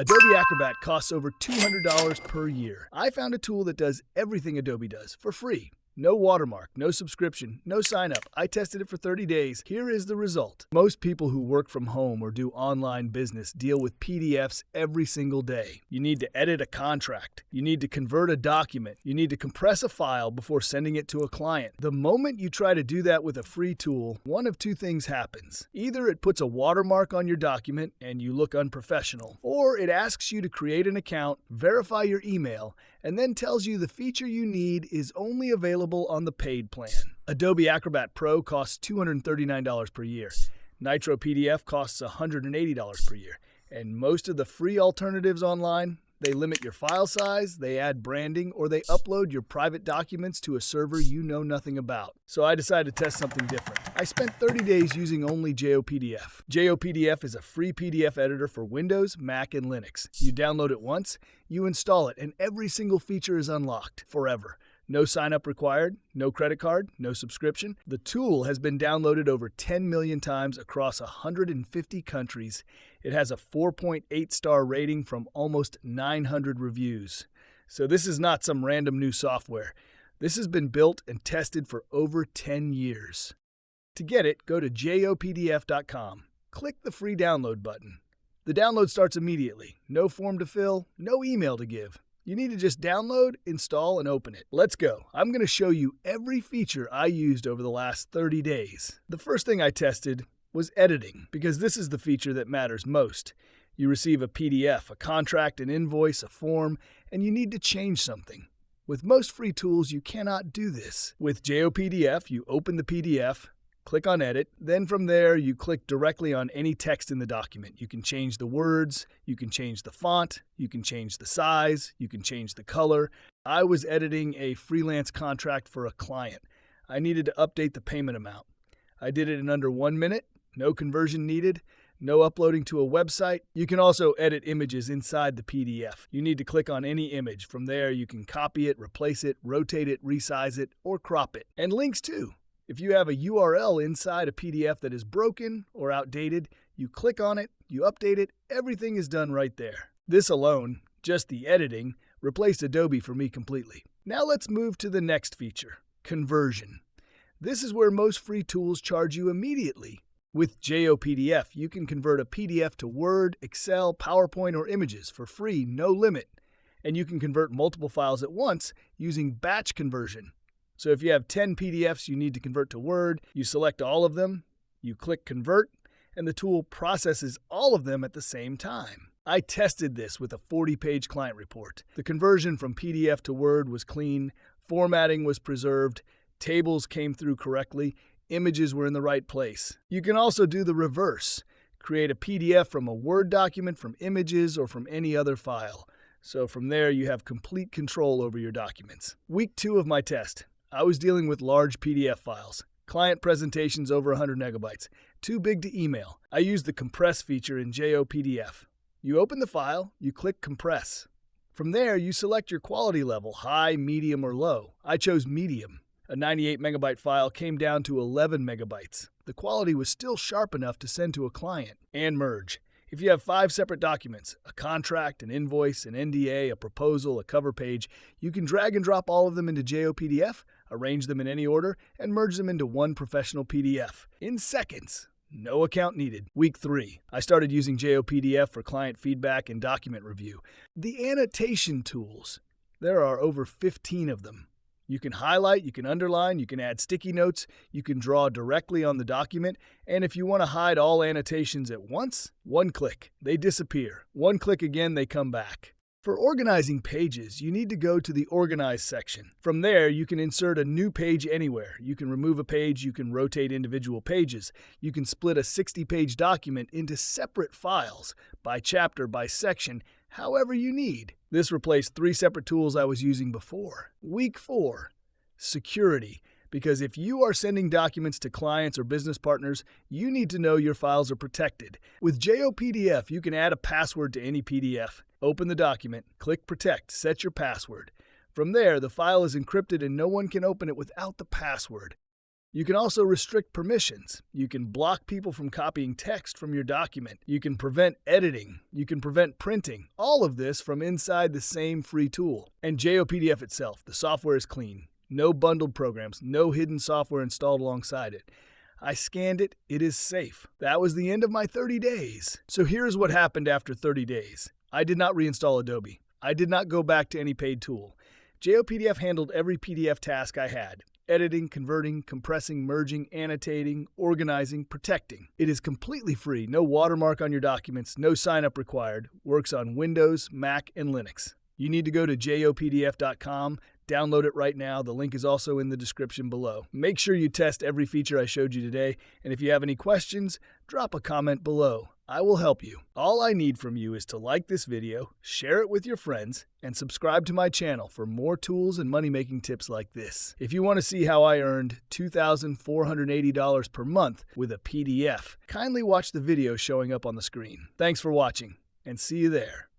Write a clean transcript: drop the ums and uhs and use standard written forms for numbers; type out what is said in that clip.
Adobe Acrobat costs over $200 per year. I found a tool that does everything Adobe does for free. No watermark, no subscription, no sign up. I tested it for 30 days. Here is the result. Most people who work from home or do online business deal with PDFs every single day. You need to edit a contract. You need to convert a document. You need to compress a file before sending it to a client. The moment you try to do that with a free tool, one of two things happens. Either it puts a watermark on your document and you look unprofessional, or it asks you to create an account, verify your email, and then tells you the feature you need is only available on the paid plan. Adobe Acrobat Pro costs $239 per year. Nitro PDF costs $180 per year. And most of the free alternatives online, they limit your file size, they add branding, or they upload your private documents to a server you know nothing about. So I decided to test something different. I spent 30 days using only JOPDF. JOPDF is a free PDF editor for Windows, Mac, and Linux. You download it once, you install it, and every single feature is unlocked forever. No sign-up required, no credit card, no subscription. The tool has been downloaded over 10 million times across 150 countries. It has a 4.8-star rating from almost 900 reviews. So this is not some random new software. This has been built and tested for over 10 years. To get it, go to JOPDF.com. Click the free download button. The download starts immediately. No form to fill, no email to give. You need to just download, install, and open it. Let's go. I'm going to show you every feature I used over the last 30 days. The first thing I tested was editing, because this is the feature that matters most. You receive a PDF, a contract, an invoice, a form, and you need to change something. With most free tools, you cannot do this. With JOPDF, you open the PDF, click on Edit, then from there you click directly on any text in the document. You can change the words, you can change the font, you can change the size, you can change the color. I was editing a freelance contract for a client. I needed to update the payment amount. I did it in under 1 minute, no conversion needed, no uploading to a website. You can also edit images inside the PDF. You need to click on any image. From there you can copy it, replace it, rotate it, resize it, or crop it. And links too. If you have a URL inside a PDF that is broken or outdated, you click on it, you update it, everything is done right there. This alone, just the editing, replaced Adobe for me completely. Now let's move to the next feature, conversion. This is where most free tools charge you immediately. With JOPDF, you can convert a PDF to Word, Excel, PowerPoint, or images for free, no limit. And you can convert multiple files at once using batch conversion. So if you have 10 PDFs you need to convert to Word, you select all of them, you click Convert, and the tool processes all of them at the same time. I tested this with a 40-page client report. The conversion from PDF to Word was clean, formatting was preserved, tables came through correctly, images were in the right place. You can also do the reverse. Create a PDF from a Word document, from images, or from any other file. So from there you have complete control over your documents. Week 2 of my test. I was dealing with large PDF files, client presentations over 100 megabytes, too big to email. I used the compress feature in JOPDF. You open the file, you click compress. From there, you select your quality level, high, medium, or low. I chose medium. A 98 megabyte file came down to 11 megabytes. The quality was still sharp enough to send to a client. And merge. If you have 5 separate documents, a contract, an invoice, an NDA, a proposal, a cover page, you can drag and drop all of them into JOPDF, arrange them in any order, and merge them into one professional PDF. In seconds. No account needed. Week 3. I started using JOPDF for client feedback and document review. The annotation tools. There are over 15 of them. You can highlight, you can underline, you can add sticky notes, you can draw directly on the document, and if you want to hide all annotations at once, one click. They disappear. One click again, they come back. For organizing pages, you need to go to the Organize section. From there, you can insert a new page anywhere. You can remove a page, you can rotate individual pages. You can split a 60-page document into separate files, by chapter, by section, however you need. This replaced 3 separate tools I was using before. Week 4. Security. Because if you are sending documents to clients or business partners, you need to know your files are protected. With JOPDF, you can add a password to any PDF. Open the document, click Protect, set your password. From there, the file is encrypted and no one can open it without the password. You can also restrict permissions. You can block people from copying text from your document. You can prevent editing. You can prevent printing. All of this from inside the same free tool. And JOPDF itself, the software is clean. No bundled programs, no hidden software installed alongside it. I scanned it, it is safe. That was the end of my 30 days. So here's what happened after 30 days. I did not reinstall Adobe. I did not go back to any paid tool. JOPDF handled every PDF task I had. Editing, converting, compressing, merging, annotating, organizing, protecting. It is completely free, no watermark on your documents, no sign-up required. Works on Windows, Mac, and Linux. You need to go to jopdf.com, download it right now. The link is also in the description below. Make sure you test every feature I showed you today, and if you have any questions, drop a comment below. I will help you. All I need from you is to like this video, share it with your friends, and subscribe to my channel for more tools and money-making tips like this. If you want to see how I earned $2,480 per month with a PDF, kindly watch the video showing up on the screen. Thanks for watching, and see you there.